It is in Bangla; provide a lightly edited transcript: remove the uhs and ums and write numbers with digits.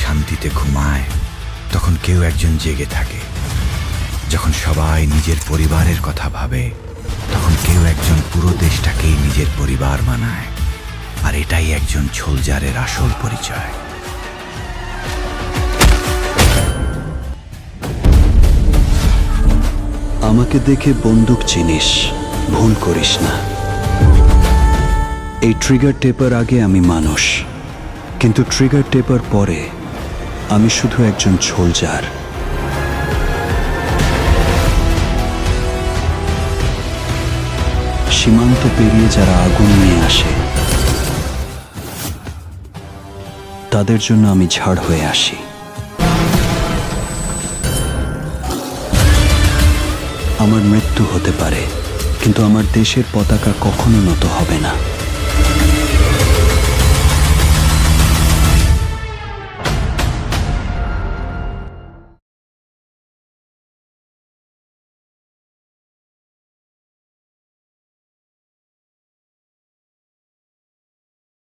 শান্তিতে ঘুমায় তখন কেউ একজন জেগে থাকে। যখন সবাই নিজের পরিবারের কথা ভাবে তখন কেউ একজন পুরো দেশটাকেই নিজের পরিবার মানায়। আর এটাই একজন সোলজারের আসল পরিচয়। আমাকে দেখে বন্দুক চিনিস, ভুল করিস না। এই ট্রিগার টেপার আগে আমি মানুষ, কিন্তু ট্রিগার টেপার পরে আমি শুধু একজন সোলজার। সীমান্ত পেরিয়ে যারা আগুন নিয়ে আসে তাদের জন্য আমি ঝাড় হয়ে আসি। আমার মৃত্যু হতে পারে, কিন্তু আমার দেশের পতাকা কখনো নত হবে না।